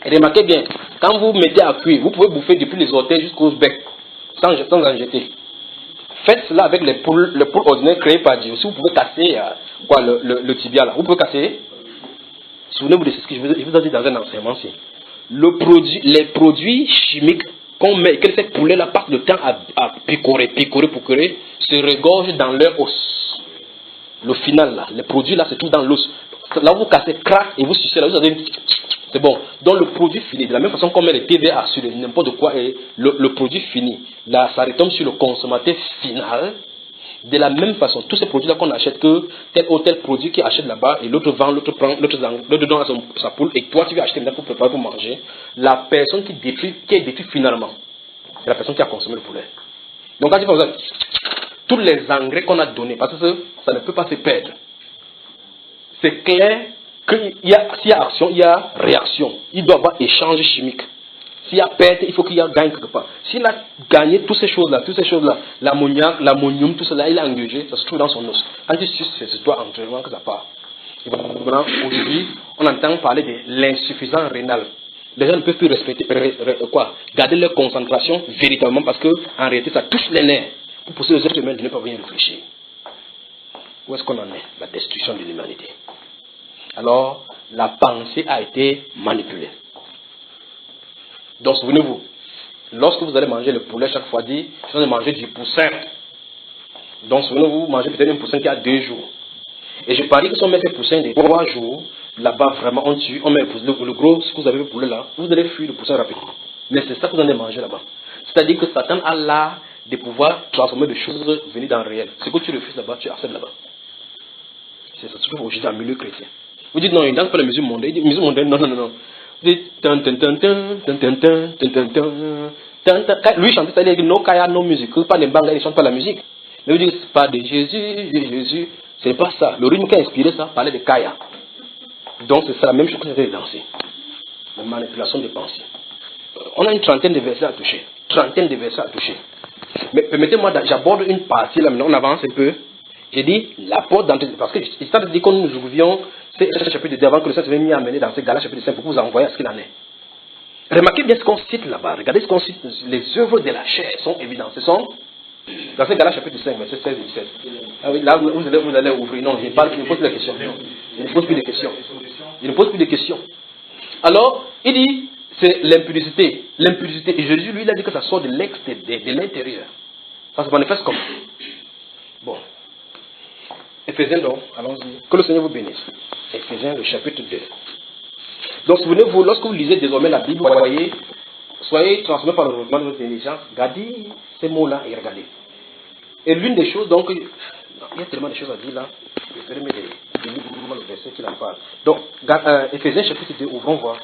Et remarquez bien, quand vous mettez à cuire, vous pouvez bouffer depuis les orteils jusqu'au bec, sans en jeter. Faites cela avec les poules ordinaires créées par Dieu. Si vous pouvez casser le tibia là, vous pouvez casser. Souvenez-vous de ce que je vous ai dit dans un enseignement ici. Les produits chimiques qu'on met, que ces poulets-là passent le temps à picorer, se regorgent dans leur os. Le final là, les produits là se trouvent dans l'os. Là vous cassez, crac, et vous sucez là, vous avez... C'est bon. Donc le produit fini, de la même façon qu'on met les TVA sur n'importe quoi, et le produit fini, là ça retombe sur le consommateur final. De la même façon, tous ces produits-là qu'on achète, que tel ou tel produit qui achète là-bas, et l'autre vend, l'autre prend, l'autre donne à sa poule, et toi tu vas acheter maintenant pour préparer pour manger, la personne qui est détruite finalement, c'est la personne qui a consommé le poulet. Donc quand tu fais tous les engrais qu'on a donnés, parce que ça ne peut pas se perdre. C'est clair que s'il y a action, il y a réaction. Il doit y avoir échange chimique. S'il y a perte, il faut qu'il y ait gain quelque part. S'il a gagné toutes ces choses-là, l'ammoniac, l'ammonium, tout cela, il a engagé, ça se trouve dans son os. Quand tu suces, c'est toi entièrement que ça part. Aujourd'hui, on entend parler de l'insuffisance rénale. Les gens ne peuvent plus garder leur concentration véritablement parce qu'en réalité, ça touche les nerfs. Pour pousser les êtres humains de ne pas venir réfléchir. Où est-ce qu'on en est? La destruction de l'humanité. Alors, la pensée a été manipulée. Donc, souvenez-vous, lorsque vous allez manger le poulet, chaque fois dit, je vais manger du poussin. Donc, souvenez-vous, vous mangez peut-être un poussin qui a 2 jours. Et je parie que si on met ce poussin de 3 jours, là-bas, vraiment, on tue, on met le gros, ce que vous avez le poulet là, vous allez fuir le poussin rapidement. Mais c'est ça que vous allez manger là-bas. C'est-à-dire que Satan a l'art de pouvoir transformer des choses venues dans le réel. Ce que tu refuses là-bas, tu acceptes là-bas. C'est ça se trouve aujourd'hui dans le milieu chrétien. Vous dites non, il ne danse pas la musique mondaine. Il dit musique mondaine, non. Vous dites lui il chantait, ça dit no kaya, no musique. Pas de banga, il ne chante pas la musique. Mais vous dites pas de Jésus. C'est pas ça. Le rythme qui a inspiré ça parlait de kaya. Donc c'est ça la même chose que c'était de danser. La manipulation des pensées. On a une trentaine de versets à toucher. Mais permettez-moi, j'aborde une partie là maintenant, on avance un peu. J'ai dit la porte d'entrée, parce que c'est à dire quand nous ouvrions c'est un chapitre 2 avant que le Saint soit mis à mener dans ces Galates chapitre 5 pour vous envoyer à ce qu'il en est. Remarquez bien ce qu'on cite là-bas. Regardez ce qu'on cite. Les œuvres de la chair sont évidentes. Ce sont dans ces Galates chapitre 5, verset 16 et 17. Ah oui, là vous allez ouvrir. Non, je ne pose plus de questions. Je ne pose plus de questions. Je ne pose plus de questions. Alors, il dit, c'est l'impudicité. L'impudicité. Et Jésus, lui, il a dit que ça sort de l'intérieur. Ça se manifeste comme. Bon. Éphésiens donc, allons-y. Que le Seigneur vous bénisse. Éphésiens, le chapitre 2. Donc, souvenez-vous, lorsque vous lisez désormais la Bible, vous voyez, soyez transformés par le renouvellement de votre intelligence. Regardez ces mots-là et regardez. Et l'une des choses, donc, il y a tellement de choses à dire là. Je vais faire le verset qui en parle. Donc, Éphésiens chapitre 2, ouvrons voir.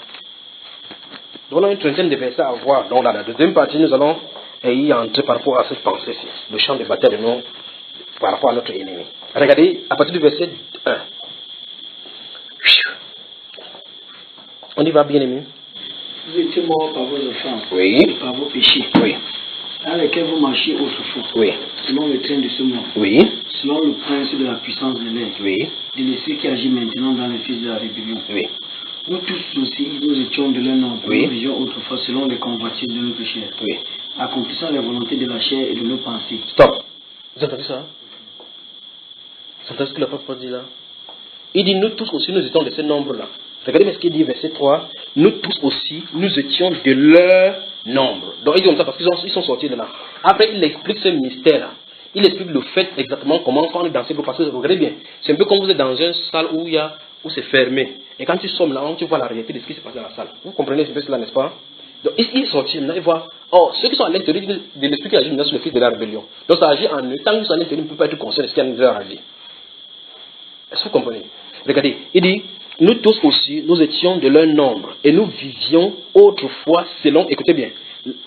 Donc, on a une trentaine de versets à voir. Donc, dans la deuxième partie, nous allons y entrer par rapport à cette pensée-ci. Le champ de bataille de nous, par rapport à notre ennemi. Regardez, à partir du verset 1. On y va, bien aimé. Vous étiez morts par vos offenses, Oui. et par vos péchés, Oui. dans lesquels vous marchiez autrefois, Oui. selon le train de ce monde, Oui. selon le principe de la puissance de l'air, Oui. de l'esprit qui agit maintenant dans les fils de la rébellion. Oui. Nous tous aussi, nous étions de leur nombre, Oui. nous vivions autrefois selon les convoitises de notre chair, Oui. accomplissant les volontés de la chair et de nos pensées. Stop. Vous entendez ça? Vous entendez ce que le prophète dit là? Il dit, nous tous aussi, nous étions de ce nombre-là. Regardez bien ce qu'il dit, verset 3. Nous tous aussi, nous étions de leur nombre. Donc il dit comme ça parce qu'ils sont sortis de là. Après, il explique ce mystère-là. Il explique le fait exactement comment on est dans ces groupes. Parce que regardez bien, c'est un peu comme vous êtes dans une salle où c'est fermé. Et quand tu sommes là, tu vois la réalité de ce qui se passe dans la salle. Vous comprenez un peu cela, n'est-ce pas? Donc il est sorti maintenant, il voit, oh, ceux qui sont à l'intérieur de l'esprit qui agit maintenant sur le fils de la rébellion. Donc ça agit en eux. Tant qu'ils sont à l'intérieur, ils ne peuvent pas être conscients de ce qu'il y a dans leur vie. Est-ce que vous comprenez? Regardez, il dit, nous tous aussi, nous étions de leur nombre et nous vivions autrefois selon, écoutez bien,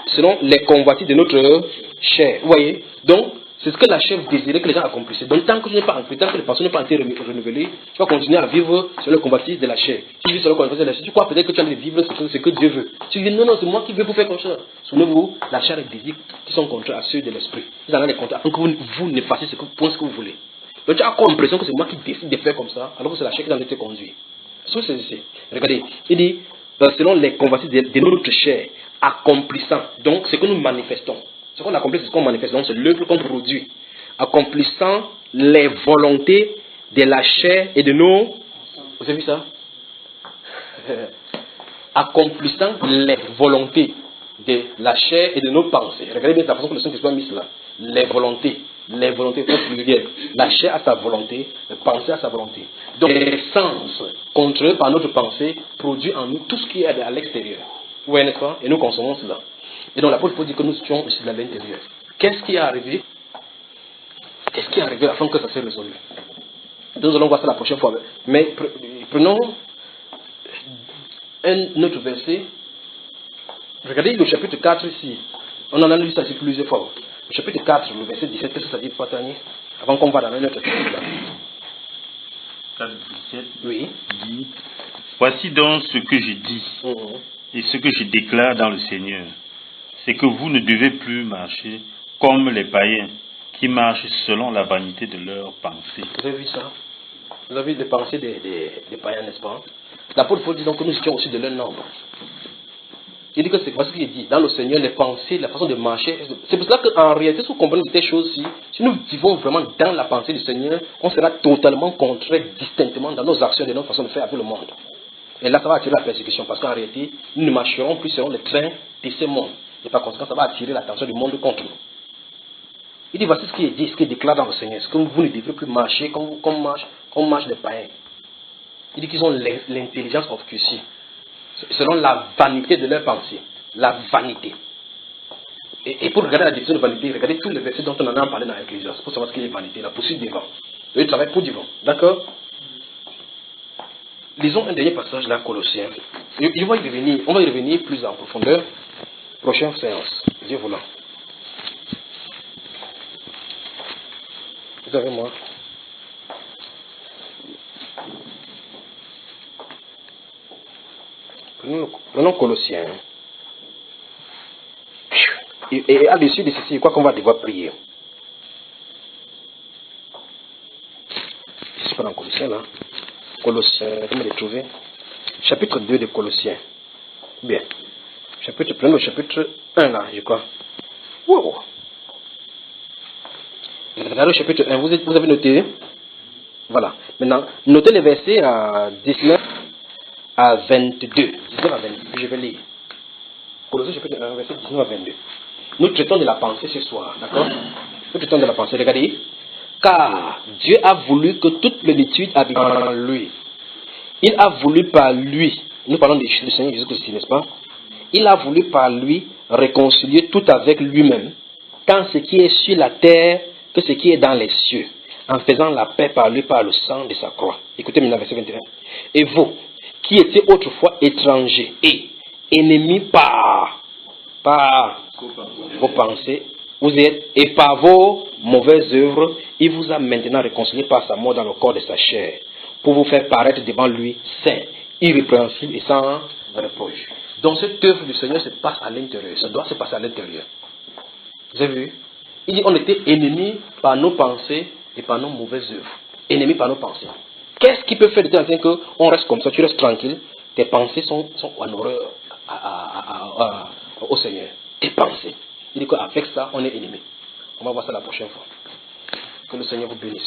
selon les convoitises de notre chair. Vous voyez? Donc, c'est ce que la chair désirait que les gens accomplissaient. Donc, tant que tu n'es pas ancré, tant que les personnes n'ont pas été renouvelées, tu vas continuer à vivre selon les convoitises de la chair. Si tu vis selon les convoitises de la chair, tu crois peut-être que tu as de vivre ce que Dieu veut. Tu dis non, non, c'est moi qui veux vous faire comme ça. Souvenez-vous, la chair et les désirs qui sont contraires à ceux de l'esprit. Ils en ont les contraires afin que vous ne fassiez ce que vous voulez. Donc, tu as encore l'impression que c'est moi qui décide de faire comme ça, alors que c'est la chair qui est en train de te conduire. Regardez, il dit, selon les convoitises de notre chair, accomplissant. Donc, ce que nous manifestons. Ce qu'on accomplit, c'est ce qu'on manifeste. Donc, c'est l'œuvre qu'on produit. Accomplissant les volontés de la chair et de nos... Vous avez vu ça? Accomplissant les volontés de la chair et de nos pensées. Regardez bien la façon que le Saint-Esprit a mis cela. Les volontés au pluriel. La chair a sa volonté, la pensée a sa volonté. Donc, les sens contrôlés par notre pensée produit en nous tout ce qui est à l'extérieur. Vous voyez, n'est-ce pas? Et nous consommons cela. Et donc, l'apôtre Paul dit que nous étions aussi à l'intérieur. Qu'est-ce qui est arrivé? Qu'est-ce qui est arrivé afin que ça soit résolu? Nous allons voir ça la prochaine fois. Mais prenons un autre verset. Regardez le chapitre 4 ici. On en a lu ça ici plusieurs fois. Le chapitre 4, le verset 17, qu'est-ce que ça dit, Patani? Avant qu'on va dans un autre chapitre là. 4, 17 Oui. Dit, voici donc ce que je dis et ce que je déclare dans le Seigneur. C'est que vous ne devez plus marcher comme les païens qui marchent selon la vanité de leurs pensées. Vous avez vu ça? Vous avez vu les pensées des païens, n'est-ce pas? L'apôtre Paul dit donc que nous étions aussi de leur nombre. Il dit que c'est ce qu'il dit. Dans le Seigneur, les pensées, la façon de marcher. C'est pour cela qu'en réalité, si vous comprenez ces choses-ci, si nous vivons vraiment dans la pensée du Seigneur, on sera totalement contraint distinctement dans nos actions et dans notre façon de faire avec le monde. Et là, ça va attirer la persécution parce qu'en réalité, nous ne marcherons plus selon le train de ce monde. Et par conséquent, ça va attirer l'attention du monde contre nous. Il dit, voici ce qui est dit, ce qui est déclaré dans le Seigneur. C'est que vous ne devrez plus marcher comme marchent les païens. Il dit qu'ils ont l'intelligence obscurcie. Selon la vanité de leur pensée. La vanité. Et pour regarder la définition de vanité, regardez tous les versets dont on en a parlé dans l'Ecclésiaste pour savoir ce qu'est la vanité, la poursuite des vents. Le travail pour du vent. D'accord? Lisons un dernier passage là, Colossiens. On va y revenir plus en profondeur. Prochaine séance. Dieu voulant. Vous avez moi? Prenons Colossiens. Et à l'issue de ceci, quoi qu'on va devoir prier. fois dans Colossiens là. Colossiens, comment les trouver? Chapitre 2 de Colossiens. Bien. Prenons le chapitre 1 là, je crois. Wow. Regardez le chapitre 1, vous avez noté? Voilà. Maintenant, notez les versets à 19 à 22. 19 à 22, je vais lire. Colossiens chapitre 1, verset 19 à 22. Nous traitons de la pensée ce soir, d'accord? Nous traitons de la pensée, regardez. Car Dieu a voulu que toute plénitude habite en lui. Il a voulu par lui, nous parlons du Seigneur Jésus-Christ, n'est-ce pas? Il a voulu par lui réconcilier tout avec lui-même, tant ce qui est sur la terre que ce qui est dans les cieux, en faisant la paix par lui, par le sang de sa croix. Écoutez maintenant verset 21. Et vous, qui étiez autrefois étrangers et ennemis par vos pensées, vous êtes, et par vos mauvaises œuvres, il vous a maintenant réconcilié par sa mort dans le corps de sa chair, pour vous faire paraître devant lui saint, irrépréhensible et sans reproche. Donc cette œuvre du Seigneur se passe à l'intérieur, ça doit se passer à l'intérieur. Vous avez vu? Il dit on était ennemis par nos pensées et par nos mauvaises œuvres. Ennemis par nos pensées. Qu'est-ce qui peut faire de temps en temps qu'on reste comme ça, tu restes tranquille, tes pensées sont en horreur au Seigneur. Tes pensées. Il dit qu'avec ça, on est ennemis. On va voir ça la prochaine fois. Que le Seigneur vous bénisse.